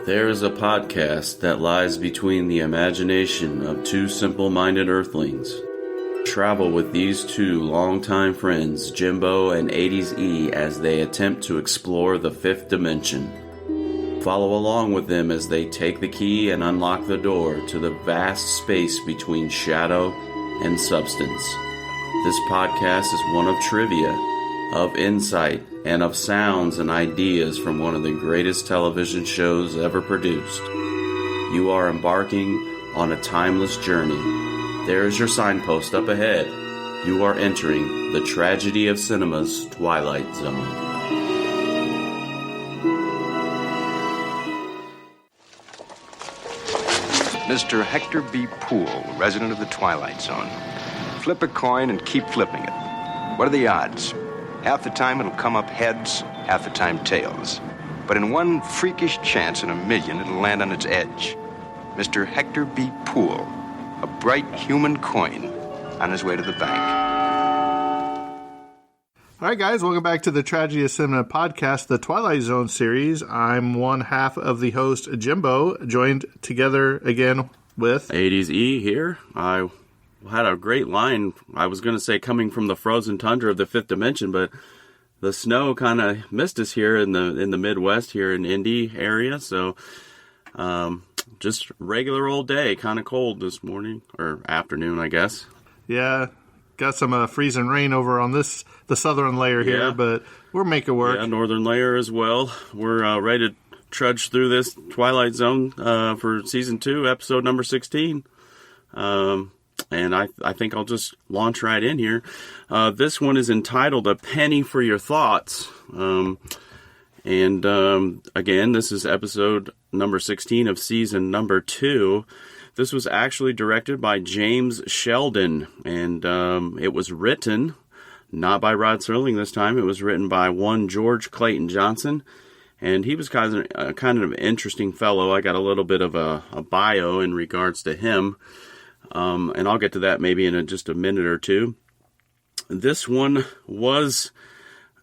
There is a podcast that lies between the imagination of two simple-minded earthlings. Travel with these two longtime friends, Jimbo and 80s E, as they attempt to explore the fifth dimension. Follow along with them as they take the key and unlock the door to the vast space between shadow and substance. This podcast is one of trivia, of insight, and of sounds and ideas from one of the greatest television shows ever produced. You are embarking on a timeless journey. There is your signpost up ahead. You are entering the tragedy of cinema's Twilight Zone. Mr. Hector B. Poole, resident of the Twilight Zone. Flip a coin and keep flipping it. What are the odds? Half the time it'll come up heads, half the time tails. But in one freakish chance in a million, it'll land on its edge. Mr. Hector B. Poole, a bright human coin on his way to the bank. All right, guys, welcome back to the Tragedy of Cinema podcast, the Twilight Zone series. I'm one half of the host, Jimbo, joined together again with 80s E here. I had a great line. I was going to say coming from the frozen tundra of the fifth dimension, but the snow kind of missed us here in the Midwest here in Indy area. So just regular old day, kind of cold this morning or afternoon, I guess. Yeah, got some freezing rain over on the southern layer here, but we'll make it work. Yeah, northern layer as well. We're ready to trudge through this Twilight Zone for season 2, episode number 16. And I think I'll just launch right in here. This one is entitled A Penny for Your Thoughts. Again, this is episode number 16 of season number 2. This was actually directed by James Sheldon, and it was written, not by Rod Serling this time, it was written by one George Clayton Johnson, and he was kind of an interesting fellow. I got a little bit of a bio in regards to him. And I'll get to that maybe in just a minute or two. This one was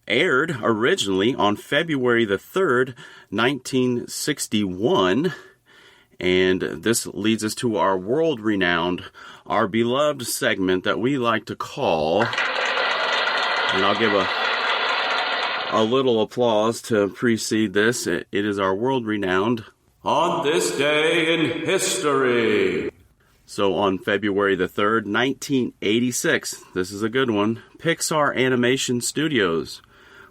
aired originally on February the 3rd, 1961. And this leads us to our world-renowned, our beloved segment that we like to call, and I'll give a little applause to precede this. It is our world-renowned On This Day in History. So on February the 3rd, 1986, this is a good one, Pixar Animation Studios,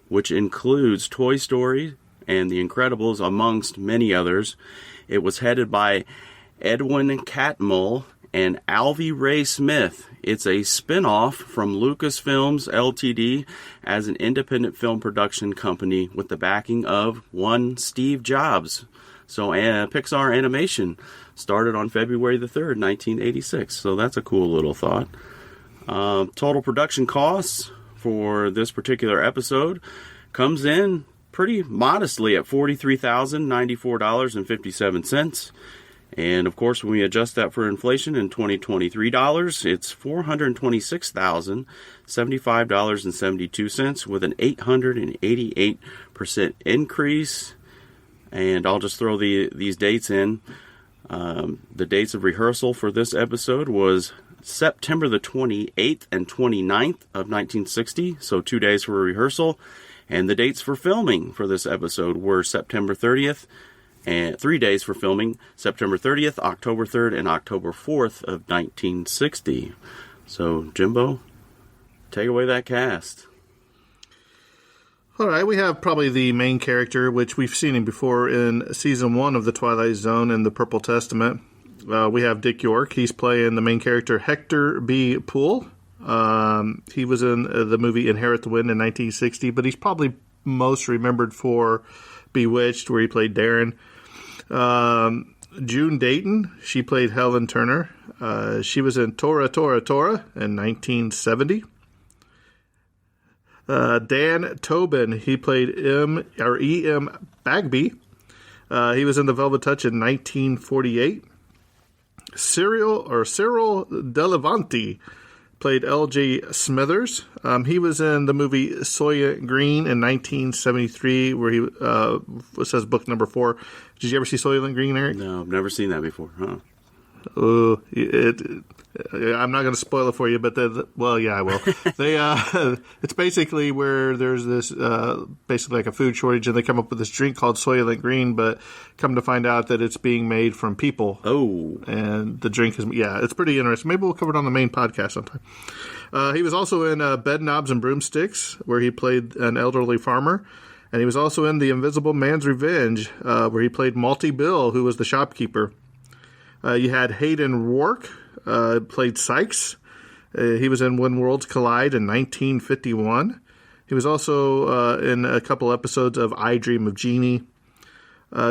which includes Toy Story and The Incredibles, amongst many others. It was headed by Edwin Catmull and Alvy Ray Smith. It's a spin-off from Lucasfilms Ltd. as an independent film production company with the backing of one Steve Jobs. So Pixar Animation started on February the 3rd, 1986. So that's a cool little thought. Total production costs for this particular episode comes in pretty modestly at $43,094.57. And of course, when we adjust that for inflation in 2023 dollars, it's $426,075.72 with an 888% increase. And I'll just throw these dates in. The dates of rehearsal for this episode was September the 28th and 29th of 1960, so 2 days for rehearsal. And the dates for filming for this episode were September 30th, and 3 days for filming, September 30th, October 3rd, and October 4th of 1960. So, Jimbo, take away that cast. All right, we have probably the main character, which we've seen him before in Season 1 of The Twilight Zone and The Purple Testament. We have Dick York. He's playing the main character, Hector B. Poole. He was in the movie Inherit the Wind in 1960, but he's probably most remembered for Bewitched, where he played Darren. June Dayton, she played Helen Turner. She was in Tora, Tora, Tora in 1970. Dan Tobin, he played E.M. Bagby. He was in The Velvet Touch in 1948. Cyril Delevanti played L.J. Smithers. He was in the movie Soylent Green in 1973, where he says book number 4. Did you ever see Soylent Green, Eric? No, I've never seen that before. Huh? Oh, I'm not going to spoil it for you, but well, yeah, I will. It's basically where there's this basically like a food shortage, and they come up with this drink called Soylent Green, but come to find out that it's being made from people. Oh, and the drink is it's pretty interesting. Maybe we'll cover it on the main podcast sometime. He was also in Bed Knobs and Broomsticks, where he played an elderly farmer. And he was also in The Invisible Man's Revenge, where he played Malty Bill, who was the shopkeeper. You had Hayden Rourke, played Sykes. He was in When Worlds Collide in 1951. He was also in a couple episodes of I Dream of Jeannie.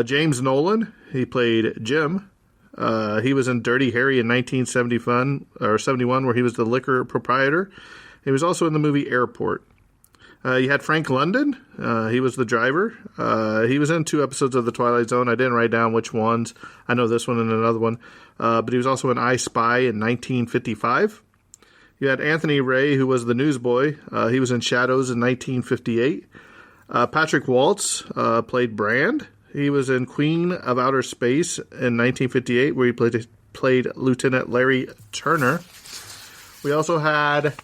James Nolan, he played Jim. He was in Dirty Harry in 1971, where he was the liquor proprietor. He was also in the movie Airport. You had Frank London. He was the driver. He was in 2 episodes of The Twilight Zone. I didn't write down which ones. I know this one and another one. But he was also in I Spy in 1955. You had Anthony Ray, who was the newsboy. He was in Shadows in 1958. Patrick Waltz played Brand. He was in Queen of Outer Space in 1958, where he played Lieutenant Larry Turner. We also had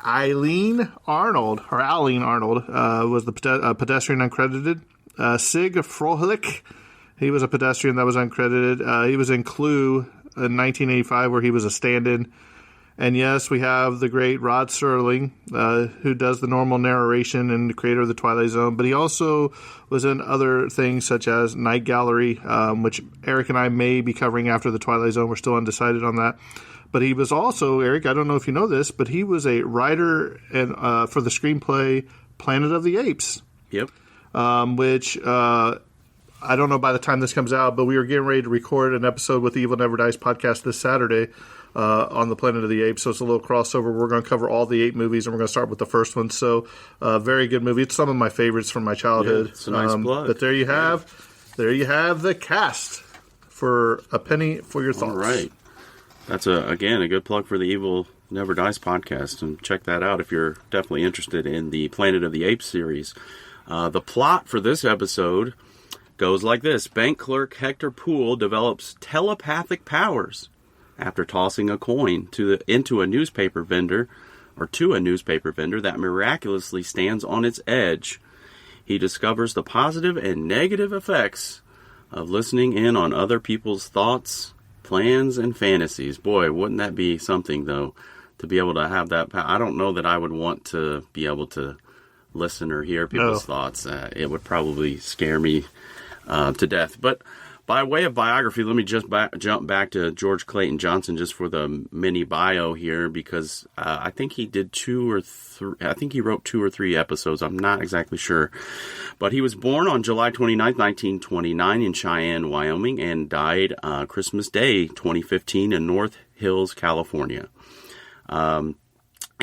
Eileen Arnold was the pedestrian uncredited. Sig Frohlich, he was a pedestrian that was uncredited. He was in Clue in 1985, where he was a stand-in. And yes, we have the great Rod Serling, who does the normal narration and the creator of the Twilight Zone. But he also was in other things such as Night Gallery, which Eric and I may be covering after the Twilight Zone. We're still undecided on that. But he was also, Eric, I don't know if you know this, but he was a writer for the screenplay Planet of the Apes. Yep. Which I don't know by the time this comes out, but we are getting ready to record an episode with the Evil Never Dies podcast this Saturday on the Planet of the Apes. So it's a little crossover. We're going to cover all the 8 movies, and we're going to start with the first one. So very good movie. It's some of my favorites from my childhood. Yeah, it's a nice plug. But there you have the cast for a penny for your thoughts. All right. That's, again, a good plug for the Evil Never Dies podcast, and check that out if you're definitely interested in the Planet of the Apes series. The plot for this episode goes like this. Bank clerk Hector Poole develops telepathic powers after tossing a coin to a newspaper vendor that miraculously stands on its edge. He discovers the positive and negative effects of listening in on other people's thoughts, plans, and fantasies. Boy, wouldn't that be something, though, to be able to have that. I don't know that I would want to be able to listen or hear people's thoughts. It would probably scare me to death. But by way of biography, let me just jump back to George Clayton Johnson just for the mini bio here, because I think he did 2 or 3. I think he wrote 2 or 3 episodes. I'm not exactly sure. But he was born on July 29th, 1929 in Cheyenne, Wyoming, and died Christmas Day, 2015 in North Hills, California.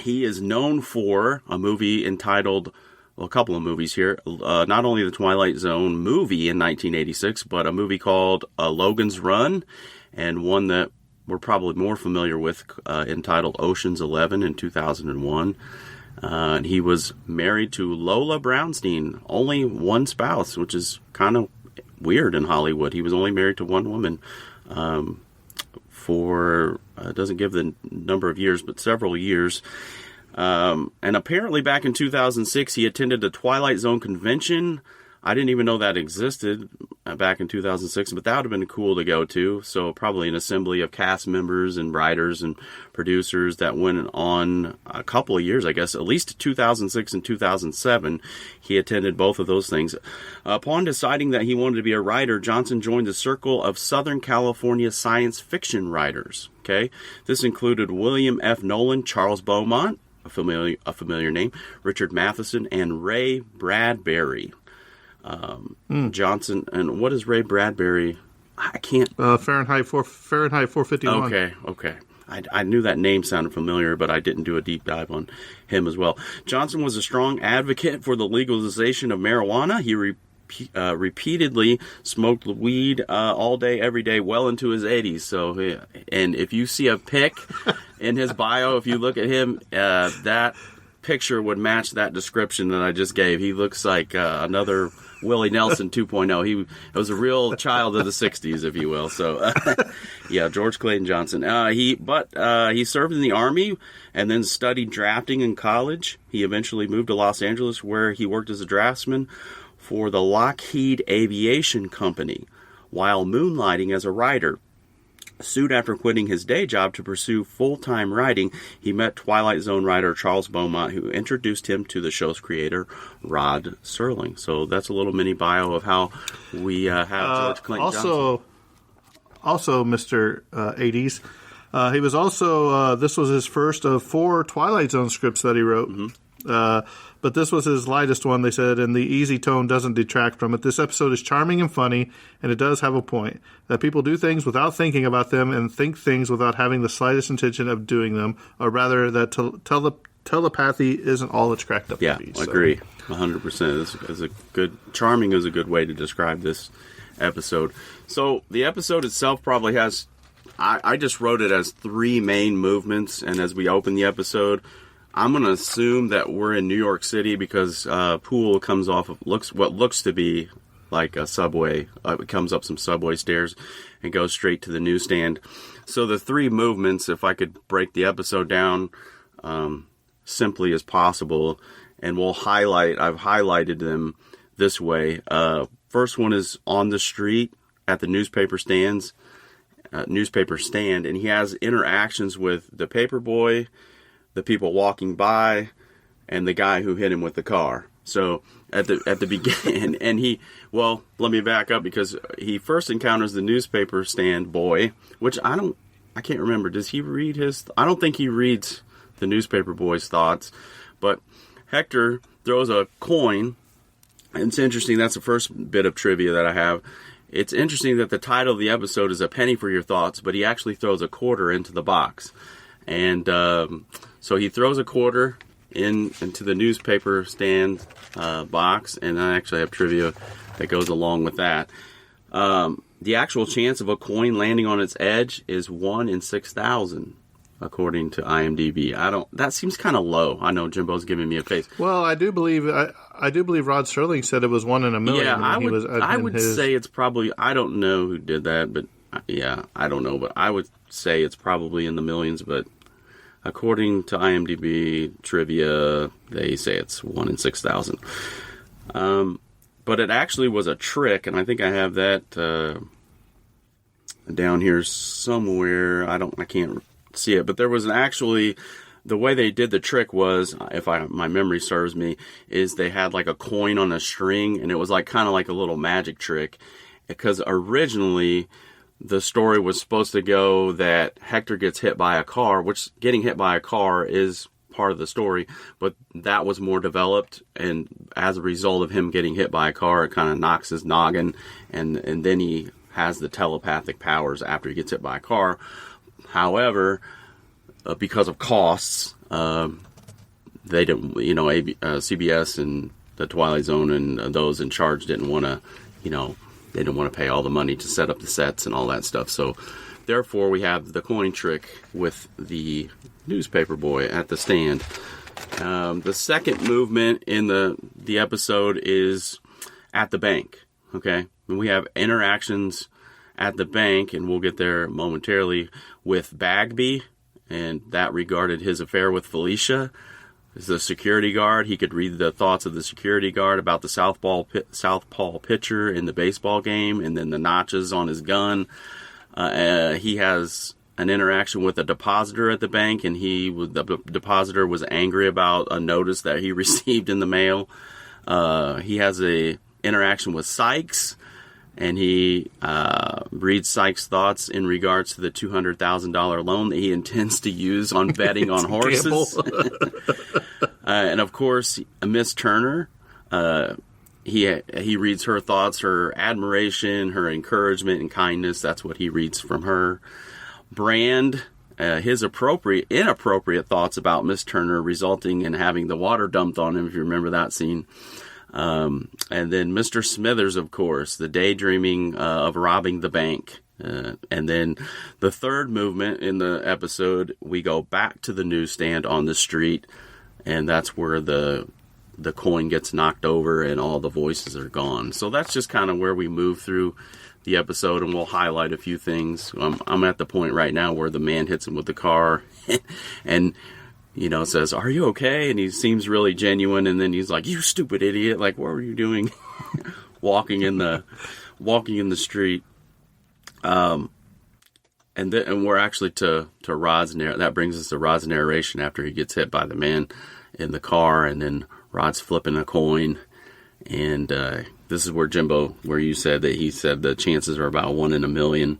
He is known for a movie entitled, a couple of movies here, not only the Twilight Zone movie in 1986, but a movie called Logan's Run, and one that we're probably more familiar with entitled Ocean's 11 in 2001. And he was married to Lola Brownstein, only one spouse, which is kind of weird in Hollywood. He was only married to one woman for, doesn't give the number of years, but several years. And apparently back in 2006, he attended the Twilight Zone convention. I didn't even know that existed back in 2006, but that would have been cool to go to. So probably an assembly of cast members and writers and producers that went on a couple of years, I guess, at least 2006 and 2007. He attended both of those things. Upon deciding that he wanted to be a writer, Johnson joined the circle of Southern California science fiction writers. Okay, this included William F. Nolan, Charles Beaumont, a familiar name, Richard Matheson, and Ray Bradbury. Johnson, and what is Ray Bradbury? I can't. Fahrenheit 451. Okay. I knew that name sounded familiar, but I didn't do a deep dive on him as well. Johnson was a strong advocate for the legalization of marijuana. He repeatedly smoked weed all day, every day, well into his 80s. So, and if you see a pic in his bio, if you look at him, that picture would match that description that I just gave. He looks like another Willie Nelson 2.0. He was a real child of the 60s, if you will. So, yeah, George Clayton Johnson. He served in the Army and then studied drafting in college. He eventually moved to Los Angeles, where he worked as a draftsman for the Lockheed Aviation Company while moonlighting as a writer. Soon after quitting his day job to pursue full-time writing, he met Twilight Zone writer Charles Beaumont, who introduced him to the show's creator, Rod Serling. So that's a little mini bio of how we have George Clinton Johnson. Also, Mr. 80s, he was also, this was his first of 4 Twilight Zone scripts that he wrote. Mm-hmm. But this was his lightest one, they said, and the easy tone doesn't detract from it. This episode is charming and funny, and it does have a point. That people do things without thinking about them and think things without having the slightest intention of doing them, or rather that telepathy isn't all it's cracked up to be. Yeah, I agree 100%. Charming is a good way to describe this episode. So the episode itself probably has, I just wrote it as 3 main movements, and as we open the episode, I'm going to assume that we're in New York City because Poole comes off of what looks to be like a subway. It comes up some subway stairs and goes straight to the newsstand. So the 3 movements, if I could break the episode down simply as possible, and I've highlighted them this way. First one is on the street at the newspaper stand, and he has interactions with the paper boy, the people walking by, and the guy who hit him with the car. So at the beginning, and let me back up, because he first encounters the newspaper stand boy, which I can't remember. Does he read I don't think he reads the newspaper boy's thoughts, but Hector throws a coin, and it's interesting. That's the first bit of trivia that I have. It's interesting that the title of the episode is A Penny for Your Thoughts, but he actually throws a quarter into the box. And so he throws a quarter into the newspaper stand box, and I actually have trivia that goes along with that. The actual chance of a coin landing on its edge is 1 in 6,000, according to IMDb. That seems kind of low. I know Jimbo's giving me a face. Well, I do believe Rod Serling said it was 1 in a million. Yeah, I would say it's probably. I don't know who did that, but yeah, I don't know, but I would say it's probably in the millions. But according to IMDb trivia, they say it's 1 in 6,000. But it actually was a trick, and I think I have that down here somewhere. I can't see it, but there was the way they did the trick was, if my memory serves me, is they had like a coin on a string, and it was like kind of like a little magic trick, because originally the story was supposed to go that Hector gets hit by a car, which getting hit by a car is part of the story, but that was more developed, and as a result of him getting hit by a car, it kind of knocks his noggin, and then he has the telepathic powers after he gets hit by a car. However, because of costs, they didn't, CBS and the Twilight Zone and those in charge didn't want to, they didn't want to pay all the money to set up the sets and all that stuff. So, therefore, we have the coin trick with the newspaper boy at the stand. The second movement in the episode is at the bank. Okay, and we have interactions at the bank, and we'll get there momentarily, with Bagby, and that regarded his affair with Felicia. As the security guard, he could read the thoughts of the security guard about the southpaw pitcher in the baseball game, and then the notches on his gun. He has an interaction with a depositor at the bank, and the depositor was angry about a notice that he received in the mail. He has a interaction with Sykes, and he reads Sykes' thoughts in regards to the $200,000 loan that he intends to use on betting on horses. And of course, Miss Turner, he reads her thoughts, her admiration, her encouragement and kindness. That's what he reads from her. Brand, his inappropriate thoughts about Miss Turner, resulting in having the water dumped on him, if you remember that scene. And then Mr. Smithers, of course, the daydreaming of robbing the bank. And then the third movement in the episode, we go back to the newsstand on the street, and that's where the coin gets knocked over and all the voices are gone. So that's just kind of where we move through the episode, and we'll highlight a few things. I'm at the point right now where the man hits him with the car and, says, "Are you okay?" And he seems really genuine, and then he's like, "You stupid idiot. Like, what were you doing?" walking in the street. And we're actually to Rod's that brings us to Rod's narration after he gets hit by the man in the car, and then Rod's flipping a coin, and this is where Jimbo, where you said that he said the chances are about 1 in a million.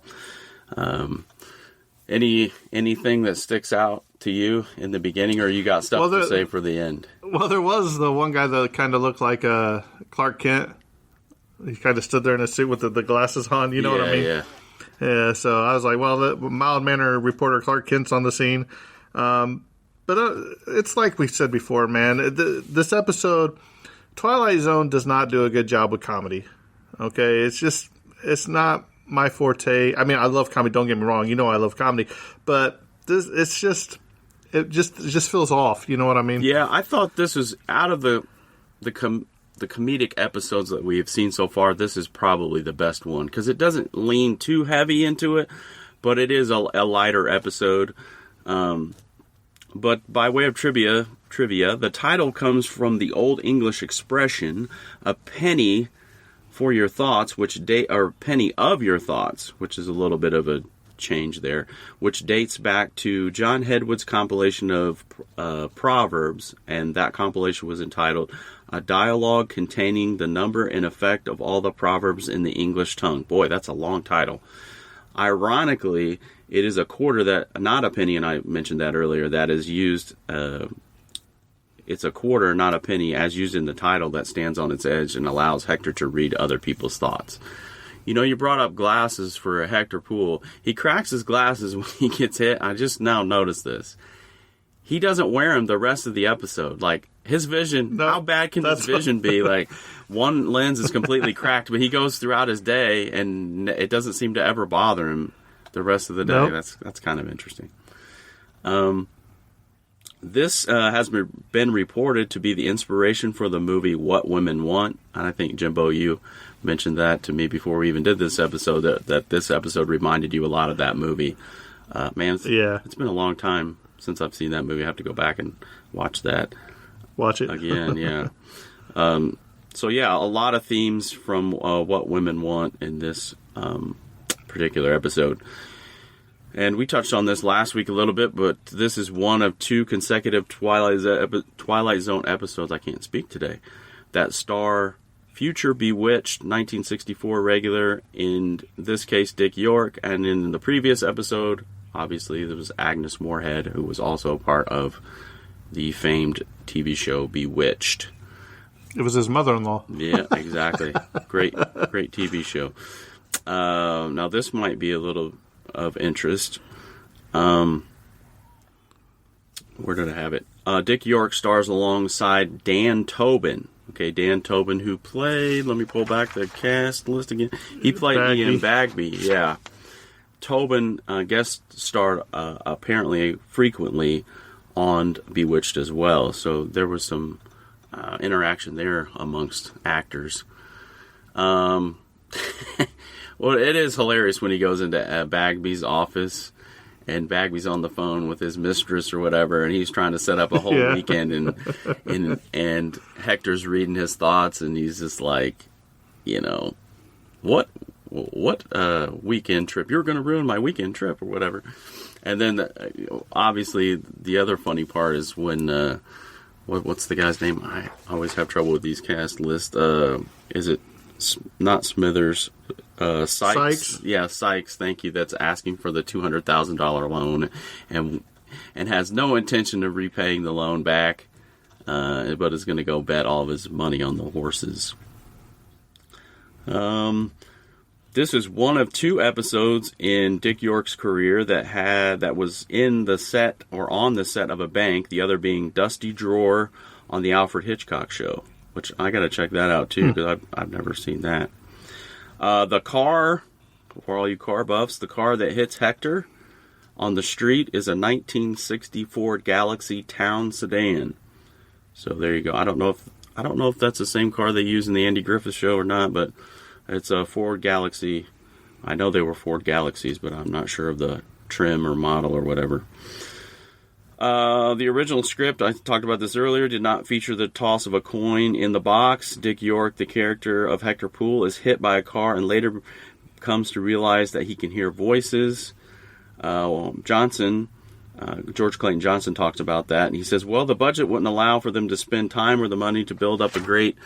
Anything that sticks out to you in the beginning, or you got stuff to say for the end? Well, there was the one guy that kind of looked like Clark Kent. He kind of stood there in a suit with the glasses on. You know what I mean? Yeah. So I was like, well, the mild-mannered reporter Clark Kent's on the scene. But it's like we said before, man. This episode, Twilight Zone does not do a good job with comedy. Okay? It's not my forte. I mean, I love comedy. Don't get me wrong. I love comedy. But it just feels off. You know what I mean? Yeah, I thought this was out of the comedic episodes that we have seen so far, this is probably the best one, because it doesn't lean too heavy into it, but it is a lighter episode. But by way of trivia, the title comes from the Old English expression, a penny for your thoughts, or penny of your thoughts, which is a little bit of a change there, which dates back to John Hedwood's compilation of Proverbs, and that compilation was entitled "A Dialogue Containing the Number and Effect of All the Proverbs in the English Tongue." Boy, that's a long title. Ironically, it is a quarter that, not a penny, and I mentioned that earlier, that is used, it's a quarter, not a penny, as used in the title, that stands on its edge and allows Hector to read other people's thoughts. You brought up glasses for Hector Poole. He cracks his glasses when he gets hit. I just now noticed this. He doesn't wear them the rest of the episode. Like, his vision, how bad can his vision be? Like, one lens is completely cracked, but he goes throughout his day, and it doesn't seem to ever bother him the rest of the day. Nope. That's kind of interesting. This has been reported to be the inspiration for the movie What Women Want. And I think, Jimbo, you mentioned that to me before we even did this episode, that this episode reminded you a lot of that movie. Man, it's been a long time since I've seen that movie. I have to go back and watch that. Watch it again, yeah. So yeah, a lot of themes from What Women Want in this particular episode. And we touched on this last week a little bit, but this is one of 2 consecutive Twilight Zone episodes, I can't speak today, that star future Bewitched 1964 regular, in this case Dick York, and in the previous episode, obviously, there was Agnes Moorehead, who was also part of the famed TV show Bewitched. It was his mother-in-law. Yeah, exactly. Great TV show. Now, this might be a little of interest. Where did I have it? Dick York stars alongside Dan Tobin. Okay, Dan Tobin, who played... Let me pull back the cast list again. He played Ian Bagby, yeah. Tobin guest starred apparently frequently on Bewitched as well, so there was some interaction there amongst actors. Well, it is hilarious when he goes into Bagby's office and Bagby's on the phone with his mistress or whatever, and he's trying to set up a whole weekend, and Hector's reading his thoughts, and he's just like, what weekend trip? You're going to ruin my weekend trip or whatever. And then, obviously, the other funny part is when, what's the guy's name? I always have trouble with these cast lists. Is it not Smithers? Sykes. Yeah, Sykes, thank you. That's asking for the $200,000 loan and has no intention of repaying the loan back, but is going to go bet all of his money on the horses. This is one of 2 episodes in Dick York's career that was in the set or on the set of a bank, the other being Dusty Drawer on the Alfred Hitchcock show. which I got to check that out too because I've never seen that. The car, for all you car buffs, the car that hits Hector on the street is a 1960 Ford Galaxy Town sedan. So there you go. I don't know if that's the same car they use in the Andy Griffith Show or not, but it's a Ford Galaxy. I know they were Ford Galaxies, but I'm not sure of the trim or model or whatever. The original script, I talked about this earlier, did not feature the toss of a coin in the box. Dick York, the character of Hector Poole, is hit by a car and later comes to realize that he can hear voices. George Clayton Johnson talks about that, and he says, well, the budget wouldn't allow for them to spend time or the money to build up a great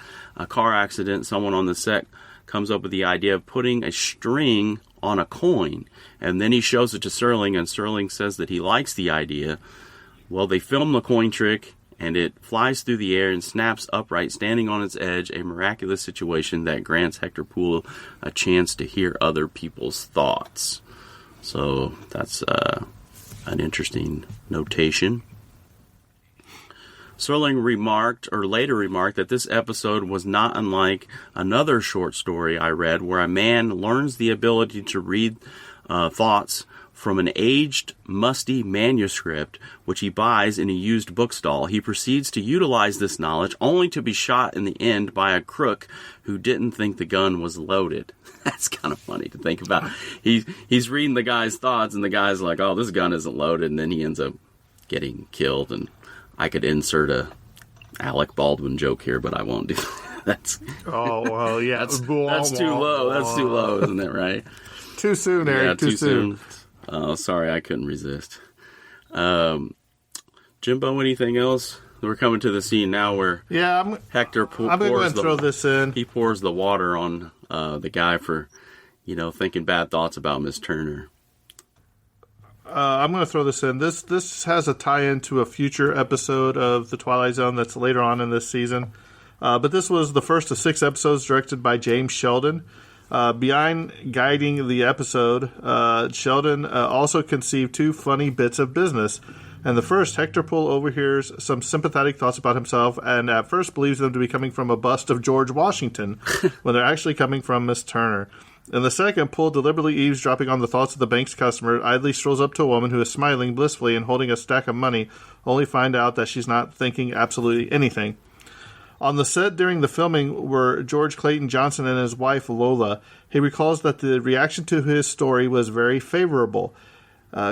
car accident. Someone on the set comes up with the idea of putting a string on a coin, and then he shows it to Serling, and Serling says that he likes the idea. Well, they film the coin trick, and it flies through the air and snaps upright, standing on its edge, a miraculous situation that grants Hector Poole a chance to hear other people's thoughts. So that's an interesting notation. Serling later remarked that this episode was not unlike another short story I read where a man learns the ability to read thoughts from an aged, musty manuscript which he buys in a used bookstall. He proceeds to utilize this knowledge only to be shot in the end by a crook who didn't think the gun was loaded. That's kind of funny to think about. He's reading the guy's thoughts, and the guy's like, oh, this gun isn't loaded, and then he ends up getting killed. And I could insert a Alec Baldwin joke here, but I won't do that. That's that's too low. That's too low, isn't it, right? Too soon, Eric. Yeah, too soon. Oh, sorry, I couldn't resist. Jimbo, anything else? We're coming to the scene now where Hector pours I'm going to throw this in. He pours the water on the guy for, thinking bad thoughts about Miss Turner. I'm going to throw this in. This has a tie-in to a future episode of The Twilight Zone that's later on in this season. But this was the first of 6 episodes directed by James Sheldon. Behind guiding the episode, Sheldon also conceived 2 funny bits of business. And the first, Hector Poole overhears some sympathetic thoughts about himself and at first believes them to be coming from a bust of George Washington when they're actually coming from Miss Turner. And the second, Poole deliberately eavesdropping on the thoughts of the bank's customer, idly strolls up to a woman who is smiling blissfully and holding a stack of money, only find out that she's not thinking absolutely anything. On the set during the filming were George Clayton Johnson and his wife Lola. He recalls that the reaction to his story was very favorable.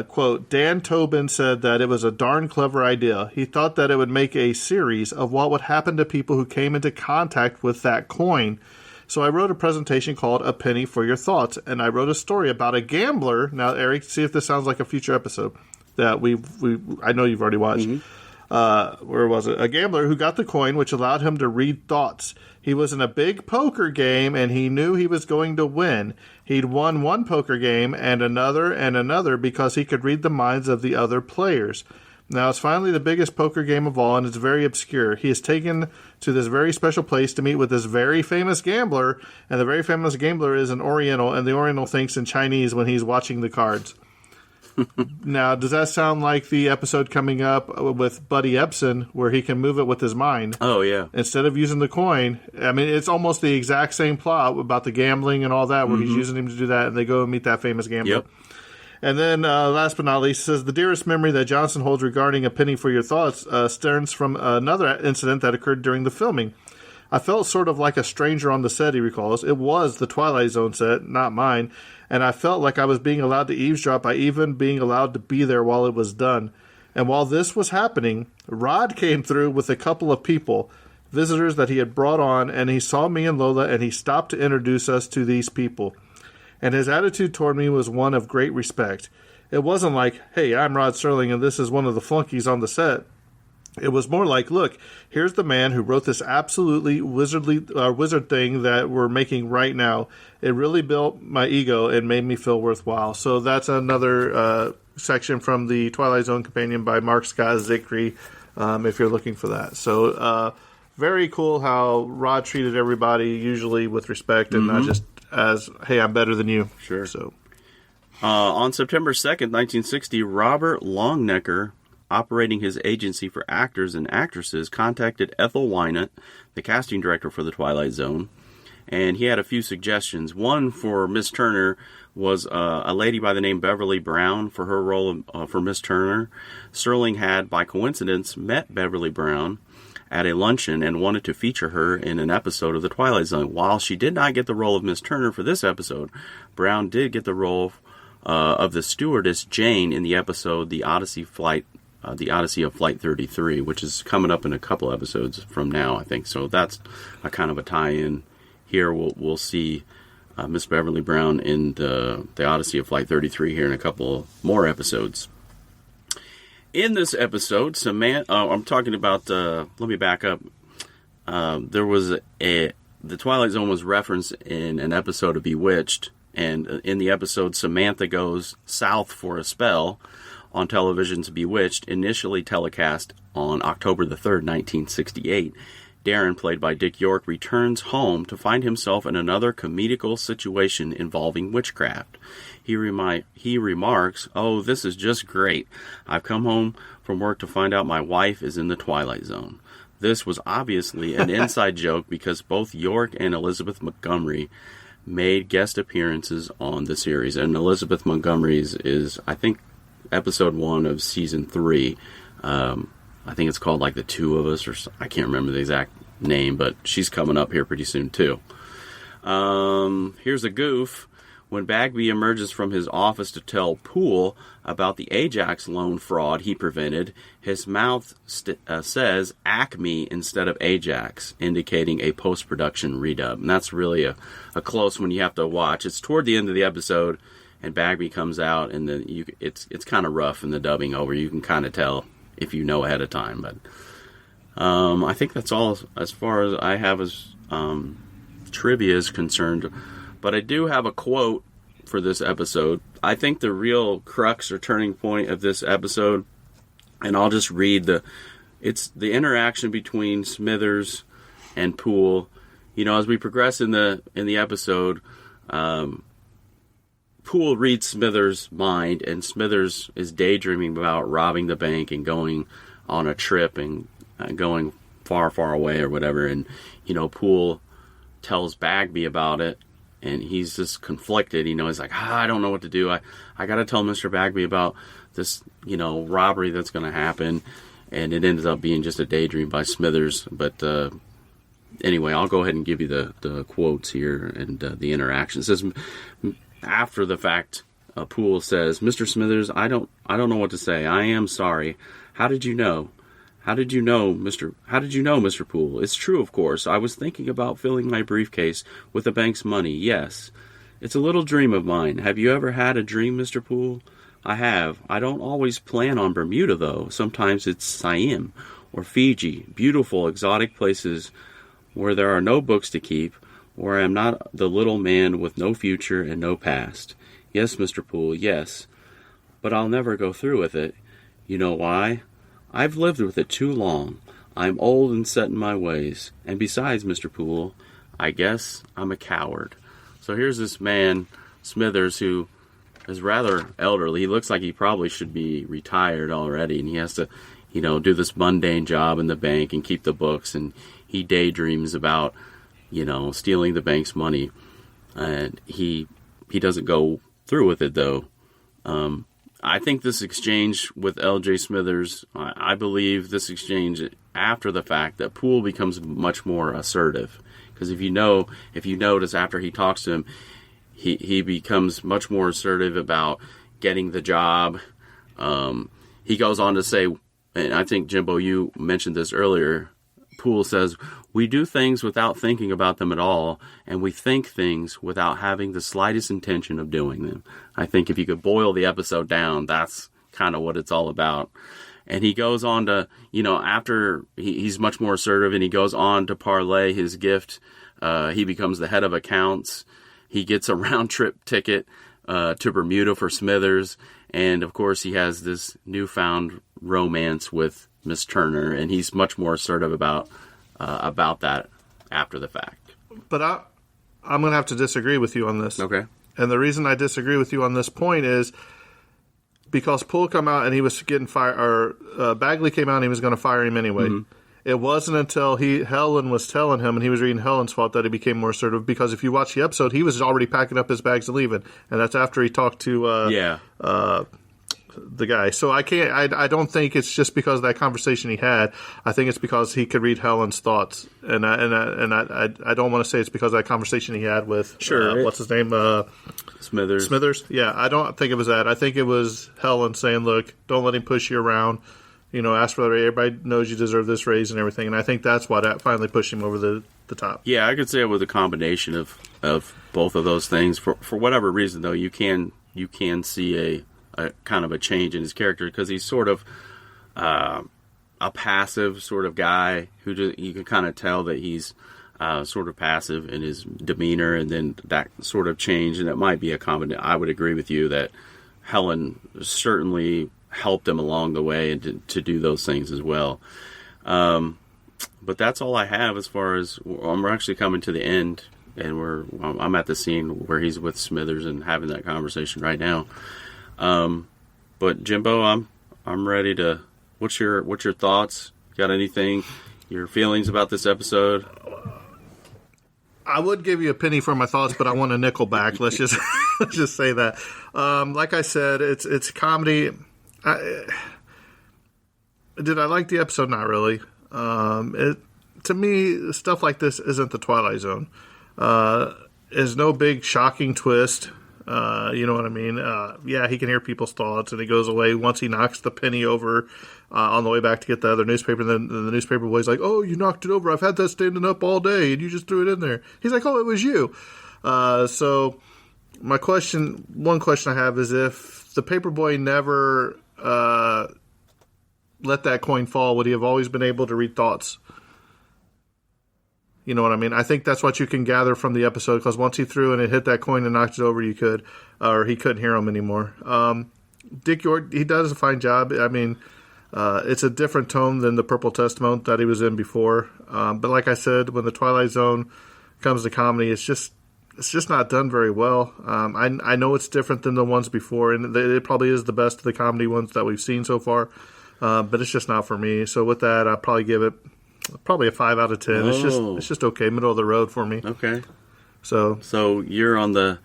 Quote, Dan Tobin said that it was a darn clever idea. He thought that it would make a series of what would happen to people who came into contact with that coin. So I wrote a presentation called A Penny for Your Thoughts, and I wrote a story about a gambler. Now, Eric, see if this sounds like a future episode that I know you've already watched. Mm-hmm. Where was it? A gambler who got the coin, which allowed him to read thoughts. He was in a big poker game, and he knew he was going to win. He'd won one poker game and another because he could read the minds of the other players. Now, it's finally the biggest poker game of all, and it's very obscure. He is taken to this very special place to meet with this very famous gambler, and the very famous gambler is an Oriental, and the Oriental thinks in Chinese when he's watching the cards. Now, does that sound like the episode coming up with Buddy Epson where he can move it with his mind? Oh, yeah. Instead of using the coin. I mean, it's almost the exact same plot about the gambling and all that where he's using him to do that, and they go and meet that famous gambler. Yep. And then, last but not least, says the dearest memory that Johnson holds regarding A Penny for Your Thoughts stems from another incident that occurred during the filming. I felt sort of like a stranger on the set, he recalls. It was the Twilight Zone set, not mine, and I felt like I was being allowed to eavesdrop by even being allowed to be there while it was done. And while this was happening, Rod came through with a couple of people, visitors that he had brought on, and he saw me and Lola, and he stopped to introduce us to these people. And his attitude toward me was one of great respect. It wasn't like, hey, I'm Rod Serling, and this is one of the flunkies on the set. It was more like, look, here's the man who wrote this absolutely wizard thing that we're making right now. It really built my ego and made me feel worthwhile. So that's another section from the Twilight Zone Companion by Mark Scott Zickrey, if you're looking for that. So very cool how Rod treated everybody, usually with respect and not just as, hey, I'm better than you. Sure. So, on September 2nd, 1960, Robert Longnecker operating his agency for actors and actresses, contacted Ethel Wynant, the casting director for The Twilight Zone, and he had a few suggestions. One for Miss Turner was a lady by the name Beverly Brown for her role for Miss Turner. Serling had, by coincidence, met Beverly Brown at a luncheon and wanted to feature her in an episode of The Twilight Zone. While she did not get the role of Miss Turner for this episode, Brown did get the role of the stewardess Jane in the episode The Odyssey of Flight 33, which is coming up in a couple episodes from now, I think. So that's a kind of a tie-in. Here we'll see Miss Beverly Brown in the Odyssey of Flight 33 here in a couple more episodes. In this episode, I'm talking about, let me back up. There was the Twilight Zone was referenced in an episode of Bewitched, and in the episode, Samantha goes south for a spell on television's Bewitched, initially telecast on October the 3rd, 1968. Darren, played by Dick York, returns home to find himself in another comedical situation involving witchcraft. He remarks, "Oh, this is just great. I've come home from work to find out my wife is in the Twilight Zone." This was obviously an inside joke because both York and Elizabeth Montgomery made guest appearances on the series. And Elizabeth Montgomery's is, I think, episode 1 of season 3. I think it's called like The Two of Us, or I can't remember the exact name, but she's coming up here pretty soon too. Here's a goof. When Bagby emerges from his office to tell Poole about the Ajax loan fraud he prevented, his mouth says Acme instead of Ajax, indicating a post-production redub. And that's really a close one you have to watch. It's toward the end of the episode, and Bagby comes out, and then it's kind of rough in the dubbing over. You can kind of tell if you know ahead of time. But I think that's all as far as I have as trivia is concerned. But I do have a quote for this episode. I think the real crux or turning point of this episode, and I'll just read it's the interaction between Smithers and Poole. You know, as we progress in the episode, Poole reads Smithers' mind, and Smithers is daydreaming about robbing the bank and going on a trip and going far, far away or whatever. And, you know, Poole tells Bagby about it, and he's just conflicted. You know, he's like, I don't know what to do. I got to tell Mr. Bagby about this, you know, robbery that's going to happen. And it ends up being just a daydream by Smithers. But anyway, I'll go ahead and give you the quotes here and the interaction. It says, after the fact, Poole says, "Mr. Smithers, I don't know what to say. I am sorry. How did you know? How did you know, Mr. Poole? It's true, of course. I was thinking about filling my briefcase with the bank's money. Yes. It's a little dream of mine. Have you ever had a dream, Mr. Poole?" "I have. I don't always plan on Bermuda, though. Sometimes it's Siam or Fiji, beautiful, exotic places where there are no books to keep, where I am not the little man with no future and no past. Yes, Mr. Poole, yes. But I'll never go through with it. You know why? I've lived with it too long. I'm old and set in my ways. And besides, Mr. Poole, I guess I'm a coward." So here's this man, Smithers, who is rather elderly. He looks like he probably should be retired already, and he has to, you know, do this mundane job in the bank and keep the books, and he daydreams about, you know, stealing the bank's money. And he doesn't go through with it, though. I think this exchange with L.J. Smithers, I believe this exchange after the fact, that Poole becomes much more assertive. Because if you notice after he talks to him, he becomes much more assertive about getting the job. He goes on to say, and I think, Jimbo, you mentioned this earlier, Poole says, "We do things without thinking about them at all, and we think things without having the slightest intention of doing them." I think if you could boil the episode down, that's kind of what it's all about. And he goes on to, you know, after he's much more assertive, and he goes on to parlay his gift. He becomes the head of accounts. He gets a round-trip ticket to Bermuda for Smithers. And, of course, he has this newfound romance with Miss Turner, and he's much more assertive about that after the fact. But I'm going to have to disagree with you on this. Okay. And the reason I disagree with you on this point is because Poole come out and he was getting fired, or Bagley came out and he was going to fire him anyway. Mm-hmm. It wasn't until Helen was telling him and he was reading Helen's fault that he became more assertive, because if you watch the episode, he was already packing up his bags and leaving. And that's after he talked to the guy. So I don't think it's just because of that conversation he had. I think it's because he could read Helen's thoughts. And I don't want to say it's because of that conversation he had with, what's his name? Smithers. Yeah, I don't think it was that. I think it was Helen saying, look, don't let him push you around. Ask for the raise. Everybody knows you deserve this raise and everything. And I think that's why that finally pushed him over the top. Yeah, I could say it was a combination of both of those things. For whatever reason, though, you can see a kind of a change in his character, because he's sort of a passive sort of guy who you can kind of tell that he's sort of passive in his demeanor, and then that sort of change, and it might be a combination. I would agree with you that Helen certainly helped him along the way and to do those things as well. But that's all I have as far as we're actually coming to the end, and I'm at the scene where he's with Smithers and having that conversation right now. But Jimbo, I'm ready to. What's your thoughts? Got anything? Your feelings about this episode? I would give you a penny for my thoughts, but I want a nickel back. Let's just say that. Like I said, it's comedy. Did I like the episode? Not really. To me, stuff like this isn't the Twilight Zone. There's no big shocking twist. You know what I mean? Yeah, he can hear people's thoughts, and he goes away once he knocks the penny over on the way back to get the other newspaper. And then the newspaper boy's like, "Oh, you knocked it over. I've had that standing up all day, and you just threw it in there." He's like, "Oh, it was you." So one question I have is, if the paper boy never let that coin fall, would he have always been able to read thoughts? You know what I mean? I think that's what you can gather from the episode, because once he threw and it hit that coin and knocked it over, he couldn't hear him anymore. Dick York, he does a fine job. I mean, it's a different tone than the Purple Testament that he was in before. But like I said, when the Twilight Zone comes to comedy, it's just not done very well. I know it's different than the ones before, and it probably is the best of the comedy ones that we've seen so far. But it's just not for me. So with that, I'll probably give it a 5 out of 10. Oh. It's just okay, middle of the road for me. Okay. So you're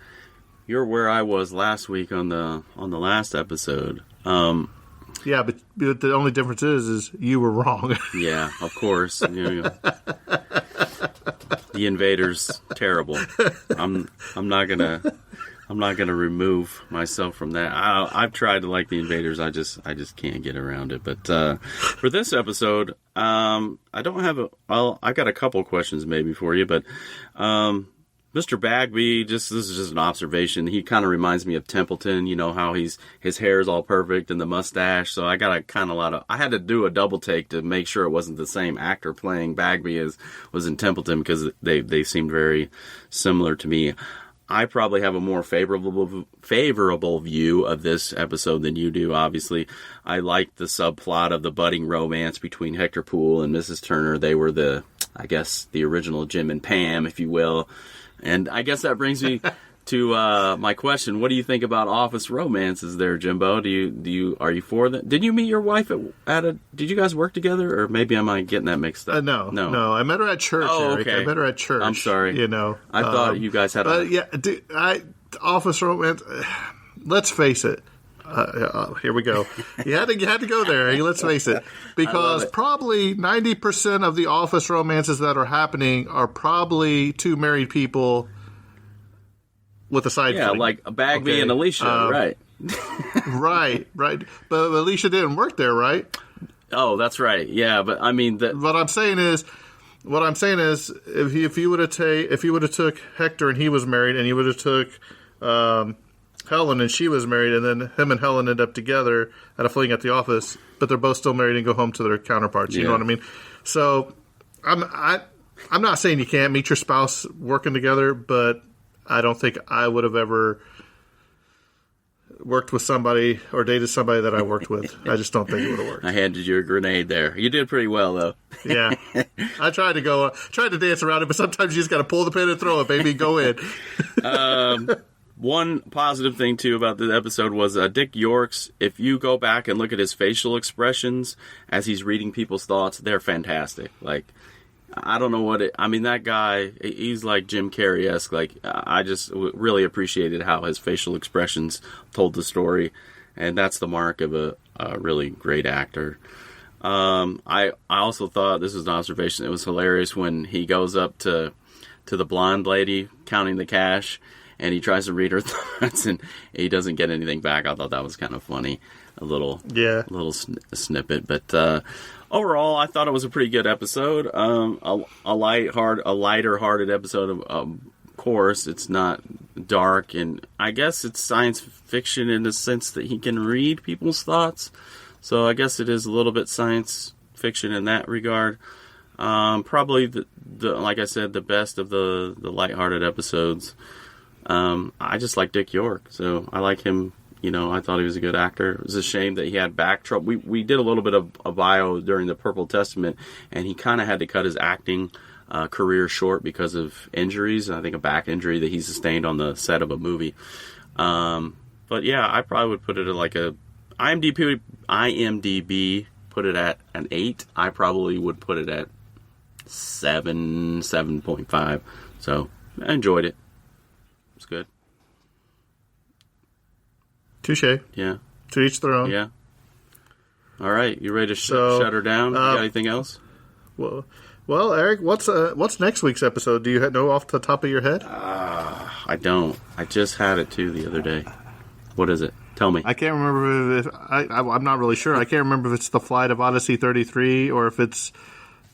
where I was last week on the last episode. Yeah, but the only difference is you were wrong. Yeah, of course. The Invaders, terrible. I'm not gonna remove myself from that. I've tried to like the Invaders. I just can't get around it. But for this episode, I don't have I got a couple questions maybe for you. But Mr. Bagby, this is just an observation. He kind of reminds me of Templeton. You know how his hair is all perfect and the mustache. So I got I had to do a double take to make sure it wasn't the same actor playing Bagby as was in Templeton, because they seemed very similar to me. I probably have a more favorable view of this episode than you do, obviously. I liked the subplot of the budding romance between Hector Poole and Mrs. Turner. They were the original Jim and Pam, if you will. And I guess that brings me to my question. What do you think about office romances there, Jimbo? Are you for that? Did you meet your wife did you guys work together, or maybe am I getting that mixed up? No. I met her at church. Oh, Eric. okay. I met her at church. I'm sorry. I thought you guys had office romance. Let's face it. Here we go. You had to go there. Let's face it, because probably 90% of the office romances that are happening are probably two married people with a side. Yeah, fling. like Bagby and Alicia, right? Right. But Alicia didn't work there, right? Oh, that's right. Yeah, but I mean, what I'm saying is, if you would have took Hector and he was married, and you would have took Helen and she was married, and then him and Helen end up together at a fling at the office, but they're both still married and go home to their counterparts. You know what I mean? So I'm not saying you can't meet your spouse working together, but I don't think I would have ever worked with somebody or dated somebody that I worked with. I just don't think it would have worked. I handed you a grenade there. You did pretty well, though. Yeah. I tried to dance around it, but sometimes you just got to pull the pin and throw it, baby. Go in. One positive thing, too, about the episode was Dick York's, if you go back and look at his facial expressions as he's reading people's thoughts, they're fantastic. Like, I don't know what I mean, that guy, he's like Jim Carrey-esque. Like, I just really appreciated how his facial expressions told the story. And that's the mark of a really great actor. I also thought, this was an observation, it was hilarious when he goes up to the blonde lady counting the cash, and he tries to read her thoughts, and he doesn't get anything back. I thought that was kind of funny, a little snippet. But overall, I thought it was a pretty good episode. A lighter-hearted episode. Of course, it's not dark, and I guess it's science fiction in the sense that he can read people's thoughts. So I guess it is a little bit science fiction in that regard. Probably the like I said, the best of the lighthearted episodes. I just like Dick York, so I like him. You know, I thought he was a good actor. It was a shame that he had back trouble. We did a little bit of a bio during the Purple Testament, and he kind of had to cut his acting career short because of injuries. I think a back injury that he sustained on the set of a movie. But yeah, I probably would put it at like a IMDb put it at an 8. I probably would put it at 7.5. So I enjoyed it. It's good. Touche. Yeah. To each their own. Yeah. All right, you ready to shut her down? You got anything else? Well, Eric, what's next week's episode? Do you know off the top of your head? I don't. I just had it too the other day. What is it? Tell me. I can't remember if I'm not really sure. I can't remember if it's the flight of Odyssey 33 or if it's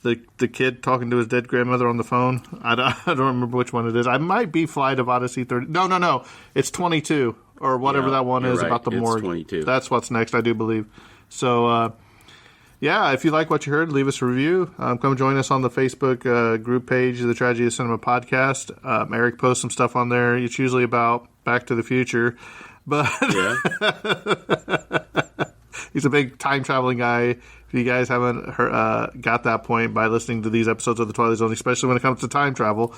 the kid talking to his dead grandmother on the phone. I don't remember which one it is. I might be Flight of Odyssey 30. No. It's 22 or whatever that one is, right. About the morgue. 22. That's what's next, I do believe. So, yeah, if you like what you heard, leave us a review. Come join us on the Facebook group page of the Tragedy of Cinema podcast. Eric posts some stuff on there. It's usually about Back to the Future. But yeah. He's a big time-traveling guy. If you guys haven't got that point by listening to these episodes of The Twilight Zone, especially when it comes to time travel.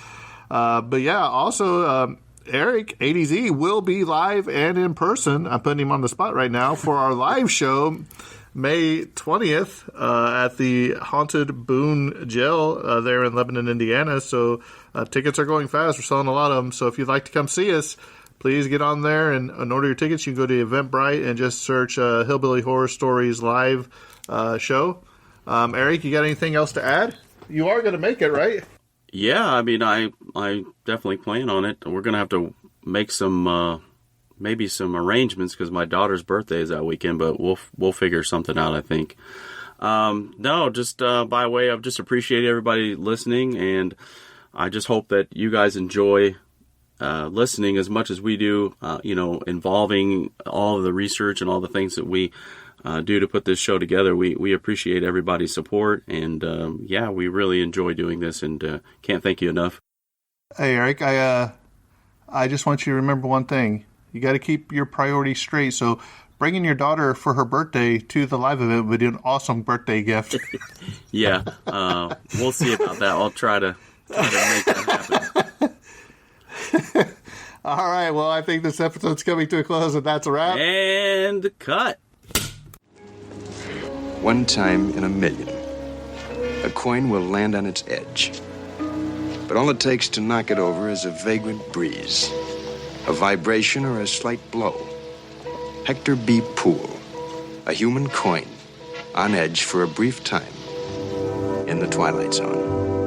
But yeah, also, Eric, ADZ, will be live and in person. I'm putting him on the spot right now for our live show May 20th at the Haunted Boone Jail there in Lebanon, Indiana. So tickets are going fast. We're selling a lot of them. So if you'd like to come see us, please get on there and order your tickets. You can go to Eventbrite and just search Hillbilly Horror Stories live show. Eric, you got anything else to add? You are going to make it, right? Yeah, I mean, I definitely plan on it. We're going to have to make some maybe some arrangements because my daughter's birthday is that weekend, but we'll figure something out, I think. No, just by way of just appreciate everybody listening, and I just hope that you guys enjoy listening as much as we do, involving all of the research and all the things that we do to put this show together. We appreciate everybody's support, and we really enjoy doing this, and can't thank you enough. Hey, Eric, I just want you to remember one thing. You got to keep your priorities straight, so bringing your daughter for her birthday to the live event would be an awesome birthday gift. Yeah, we'll see about that. I'll try to make that happen. All right, well, I think this episode's coming to a close, and that's a wrap. And cut. One time in a million, a coin will land on its edge. But all it takes to knock it over is a vagrant breeze, a vibration, or a slight blow. Hector B. Poole, a human coin, on edge for a brief time in the Twilight Zone.